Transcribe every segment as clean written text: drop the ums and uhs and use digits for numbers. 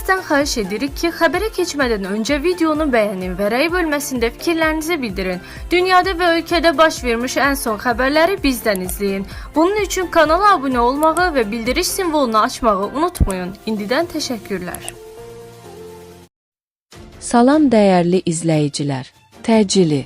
Sizdən xahiş edirik ki, xəbərə keçmədən öncə videonu bəyənin və rəy bölməsində fikirlərinizi bildirin. Dünyada və ölkədə baş vermiş ən son xəbərləri bizdən izləyin. Bunun üçün kanala abunə olmağı və bildiriş simvolunu açmağı unutmayın. İndidən təşəkkürlər. Salam dəyərli izləyicilər. Təcili.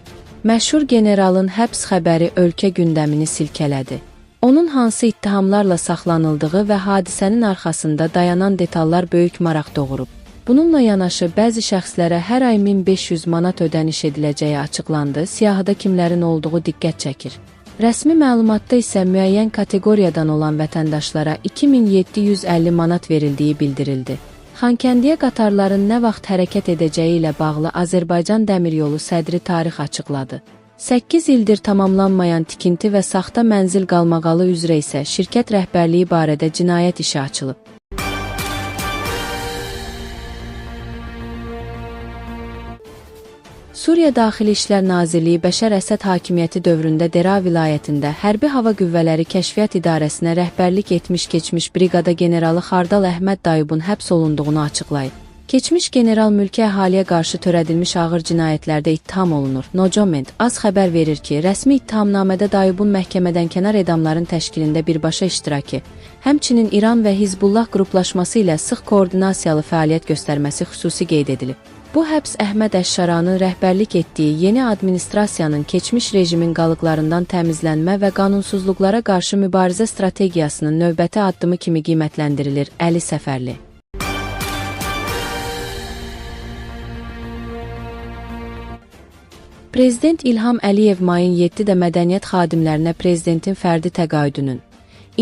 Məşhur generalın həbs xəbəri ölkə gündəmini silkələdi. Onun hansı ittihamlarla saxlanıldığı və hadisənin arxasında dayanan detallar böyük maraq doğurub. Bununla yanaşı bəzi şəxslərə hər ay 1500 manat ödəniş ediləcəyi açıqlandı, siyahıda kimlərin olduğu diqqət çəkir. Rəsmi məlumatda isə müəyyən kateqoriyadan olan vətəndaşlara 2750 manat verildiyi bildirildi. Xankəndiyə qatarların nə vaxt hərəkət edəcəyi ilə bağlı Azərbaycan Dəmiryolu sədri tarix açıqladı. 8 ildir tamamlanmayan tikinti və saxta mənzil qalmaqalı üzrə isə şirkət rəhbərliyi barədə cinayət işi açılıb. Suriya Daxili İşlər Nazirliyi Bəşər Əsəd hakimiyyəti dövründə Dera vilayətində Hərbi Hava Qüvvələri Kəşfiyyat İdarəsinə rəhbərlik etmiş keçmiş briqada generalı Xardal Əhməd Dayıbın həbs olunduğunu açıqlayıb. Keçmiş general mülki əhaliyə qarşı törədilmiş ağır cinayətlərdə ittiham olunur. Nocoment az xəbər verir ki, rəsmi ittihamnamədə Dayıbın məhkəmədən kənar edamların təşkilində birbaşa iştirakı, həmçinin İran və Hizbullah qruplaşması ilə sıx koordinasiyalı fəaliyyət göstərməsi xüsusi qeyd edilib. Bu həbs Əhməd Əşşaranın rəhbərlik etdiyi yeni administrasiyanın keçmiş rejimin qalıqlarından təmizlənmə və qanunsuzluqlara qarşı mübarizə strategiyasının növbəti addımı kimi qiymətləndirilir. Əli Səfərli. Prezident İlham Əliyev mayın 7-də mədəniyyət xadimlərinə prezidentin fərdi təqaüdünün,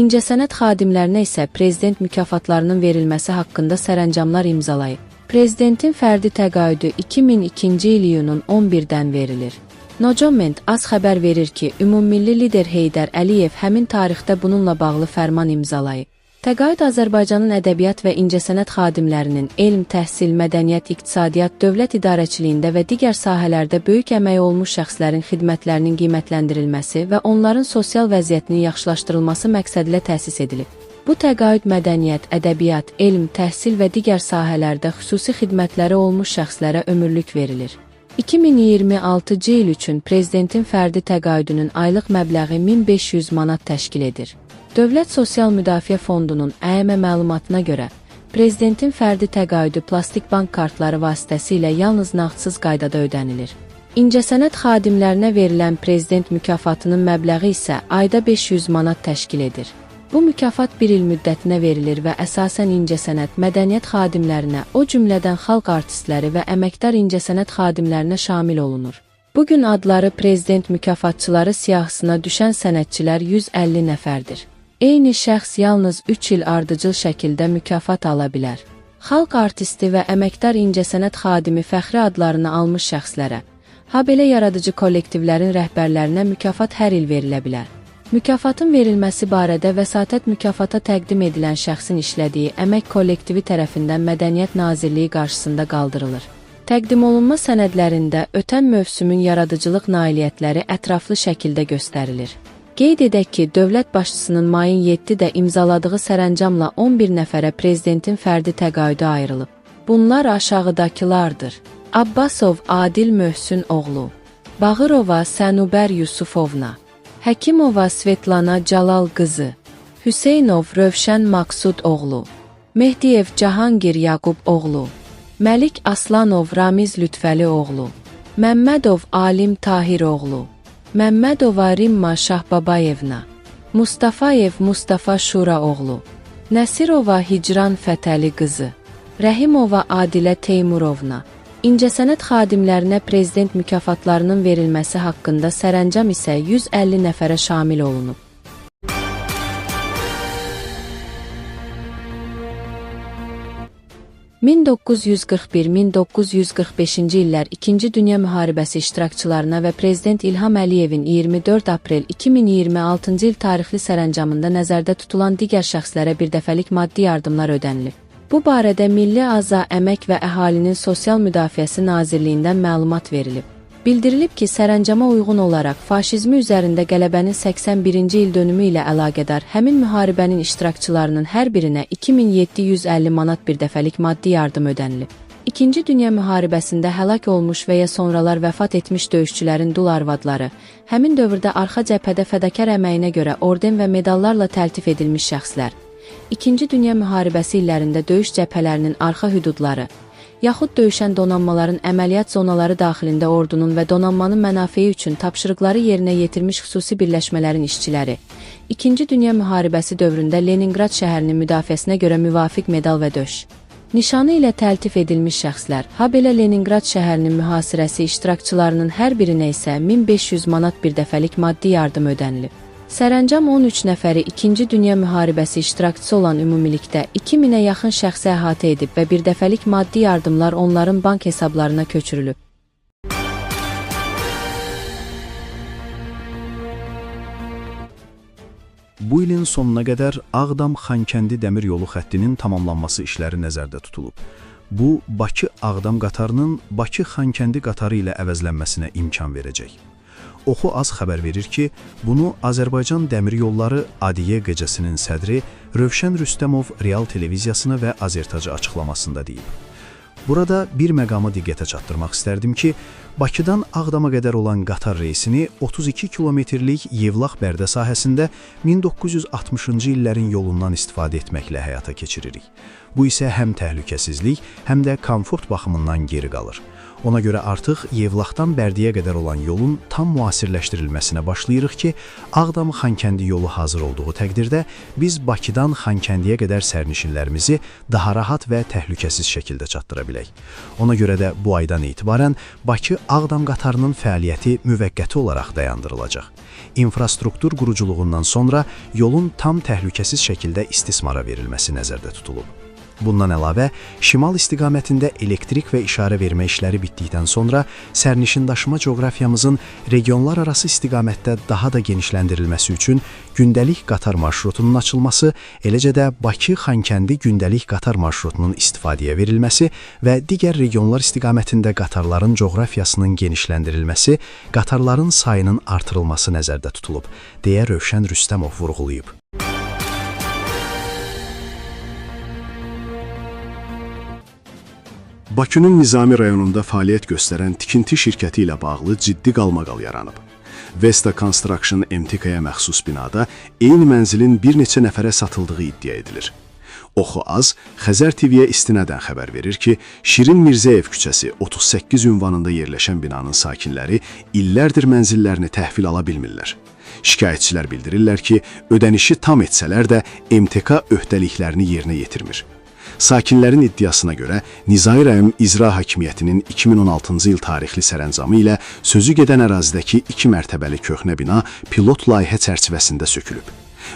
incəsənət xadimlərinə isə prezident mükafatlarının verilməsi haqqında sərəncamlar imzalayıb. Prezidentin fərdi təqaüdü 2002-ci il iyunun 11-dən verilir. Nocoment az xəbər verir ki, ümummilli lider Heydər Əliyev həmin tarixdə bununla bağlı fərman imzalayıb. Təqaüd Azərbaycanın ədəbiyyat və incəsənət xadimlərinin elm, təhsil, mədəniyyət, iqtisadiyyat, dövlət idarəçiliyində və digər sahələrdə böyük əməyi olmuş şəxslərin xidmətlərinin qiymətləndirilməsi və onların sosial vəziyyətinin yaxşılaşdırılması məqsədilə təsis edilib. Bu təqaüd mədəniyyət, ədəbiyyat, elm, təhsil və digər sahələrdə xüsusi xidmətləri olmuş şəxslərə ömürlük verilir. 2026-cı il üçün prezidentin fərdi təqaüdünün aylıq məbləği 1500 manat təşkil edir. Dövlət Sosial Müdafiə Fondunun ƏMə məlumatına görə, prezidentin fərdi təqaüdü plastik bank kartları vasitəsilə yalnız nağdsız qaydada ödənilir. İncəsənət xadimlərinə verilən prezident mükafatının məbləği isə ayda 500 manat təşkil edir. Bu mükafat bir il müddətinə verilir və əsasən incəsənət, mədəniyyət xadimlərinə, o cümlədən xalq artistləri və əməkdar incəsənət xadimlərinə şamil olunur. Bugün adları prezident mükafatçıları siyahısına düşən sənətçilər 150 nəfərdir. Eyni şəxs yalnız 3 il ardıcıl şəkildə mükafat ala bilər. Xalq artisti və əməkdar incəsənət xadimi fəxri adlarını almış şəxslərə, habelə yaradıcı kollektivlərin rəhbərlərinə mükafat hər il verilə bilər. Mükafatın verilməsi barədə vəsatət mükafata təqdim edilən şəxsin işlədiyi əmək kollektivi tərəfindən Mədəniyyət Nazirliyi qarşısında qaldırılır. Təqdim olunma sənədlərində ötən mövsümün yaradıcılıq nailiyyətləri ətraflı şəkildə göstərilir. Qeyd edək ki, dövlət başçısının mayın 7-də imzaladığı sərəncamla 11 nəfərə prezidentin fərdi təqaüdü ayrılıb. Bunlar aşağıdakılardır. Abbasov Adil Möhsün oğlu, Bağırova Sənubər Yusufovna, Həkimova Svetlana Calal qızı, Hüseynov Rövşən Maksud oğlu, Mehdiyev Cahangir Yaqub oğlu, Məlik Aslanov Ramiz Lütfəli oğlu, Məmmədov Alim Tahir oğlu, Məmmədova Rimma Şahbabayevna, Mustafayev Mustafa Şura oğlu, Nəsirova Hicran Fətəli qızı, Rəhimova Adilə Teymurovna. İncəsənət xadimlərinə prezident mükafatlarının verilməsi haqqında sərəncam isə 150 nəfərə şamil olunub. (1941-1945-ci illər 2-ci Dünya müharibəsi iştirakçılarına və Prezident İlham Əliyevin 24 aprel 2026-cı il tarixli sərəncamında nəzərdə tutulan digər şəxslərə birdəfəlik maddi yardımlar ödənilib. Bu barədə Milli Əza, Əmək və Əhalinin Sosial Müdafiəsi Nazirliyindən məlumat verilib. Bildirilib ki, sərəncama uyğun olaraq faşizmi üzərində qələbənin 81-ci il dönümü ilə əlaqədar həmin müharibənin iştirakçılarının hər birinə 2750 manat bir dəfəlik maddi yardım ödənilib. İkinci Dünya müharibəsində həlak olmuş və ya sonralar vəfat etmiş döyüşçülərin dul arvadları, həmin dövrdə arxa cəbhədə fədakar əməyinə görə orden və medallarla təltif edilmiş şəxslər, İkinci Dünya müharibəsi illərində döyüş cəbhələrinin arxa hüdudları, yaxud döyüşən donanmaların əməliyyat zonaları daxilində ordunun və donanmanın mənafeyi üçün tapşırıqları yerinə yetirmiş xüsusi birləşmələrin işçiləri, İkinci Dünya müharibəsi dövründə Leningrad şəhərinin müdafiəsinə görə müvafiq medal və döş nişanı ilə təltif edilmiş şəxslər, habelə Leningrad şəhərinin mühasirəsi iştirakçılarının hər birinə isə 1500 manat bir dəfəlik maddi yardım ödənilib. Sərəncam 13 nəfəri İkinci Dünya müharibəsi iştirakçısı olan ümumilikdə 2000-ə yaxın şəxsi əhatə edib və bir dəfəlik maddi yardımlar onların bank hesablarına köçürülüb. Bu ilin sonuna qədər Ağdam-Xankəndi dəmir yolu xəttinin tamamlanması işləri nəzərdə tutulub. Bu, Bakı-Ağdam qatarının Bakı-Xankəndi qatarı ilə əvəzlənməsinə imkan verəcək. Oxu Az xəbər verir ki, bunu Azərbaycan Dəmir Yolları Adiyyə Qecəsinin sədri Rövşən Rüstəmov Real televiziyasına və Azertacı açıqlamasında deyib. Burada bir məqamı diqqətə çatdırmaq istərdim ki, Bakıdan Ağdama qədər olan qatar reysini 32 kilometrlik Yevlax-Bərdə sahəsində 1960-cı illərin yolundan istifadə etməklə həyata keçiririk. Bu isə həm təhlükəsizlik, həm də komfort baxımından geri qalır. Ona görə artıq Yevlaxdan Bərdiyə qədər olan yolun tam müasirləşdirilməsinə başlayırıq ki, Ağdam-Xankəndi yolu hazır olduğu təqdirdə biz Bakıdan Xankəndiyə qədər sərnişinlərimizi daha rahat və təhlükəsiz şəkildə çatdıra bilək. Ona görə də bu aydan etibarən Bakı-Ağdam qatarının fəaliyyəti müvəqqəti olaraq dayandırılacaq. İnfrastruktur quruculuğundan sonra yolun tam təhlükəsiz şəkildə istismara verilməsi nəzərdə tutulub. Bundan əlavə, şimal istiqamətində elektrik və işarə vermə işləri bitdikdən sonra sərnişin daşıma coğrafiyamızın regionlar arası istiqamətdə daha da genişləndirilməsi üçün gündəlik qatar marşrutunun açılması, eləcə də Bakı-Xankəndi gündəlik qatar marşrutunun istifadəyə verilməsi və digər regionlar istiqamətində qatarların coğrafiyasının genişləndirilməsi, qatarların sayının artırılması nəzərdə tutulub, deyə Rövşən Rüstəmov vurğulayıb. Bakının Nizami rayonunda fəaliyyət göstərən tikinti şirkəti ilə bağlı ciddi qalmaqal yaranıb. Vesta Construction MTK-yə məxsus binada eyni mənzilin bir neçə nəfərə satıldığı iddia edilir. Oxu Az, Xəzər TV-yə istinadən xəbər verir ki, Şirin Mirzəyev küçəsi 38 ünvanında yerləşən binanın sakinləri illərdir mənzillərini təhvil ala bilmirlər. Şikayətçilər bildirirlər ki, ödənişi tam etsələr də MTK öhdəliklərini yerinə yetirmir. Sakinlərin iddiasına görə Nizami rayon İcra Hakimiyyətinin 2016-cı il tarixli sərəncamı ilə sözü gedən ərazidəki 2 mərtəbəli köhnə bina pilot layihə çərçivəsində sökülüb.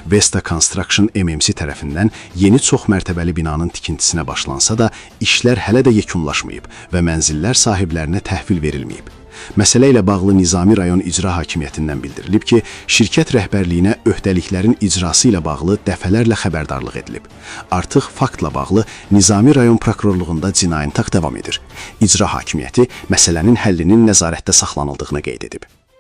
Vesta Construction MMC tərəfindən yeni çox mərtəbəli binanın tikintisinə başlansa da, işlər hələ də yekunlaşmayıb və mənzillər sahiblərinə təhvil verilməyib. Məsələ ilə bağlı Nizami rayon İcra Hakimiyyətindən bildirilib ki, şirkət rəhbərliyinə öhdəliklərin icrası ilə bağlı dəfələrlə xəbərdarlıq edilib. Artıq faktla bağlı Nizami rayon prokurorluğunda cinayət davam edir. İcra Hakimiyyəti məsələnin həllinin nəzarətdə saxlanıldığını qeyd edib.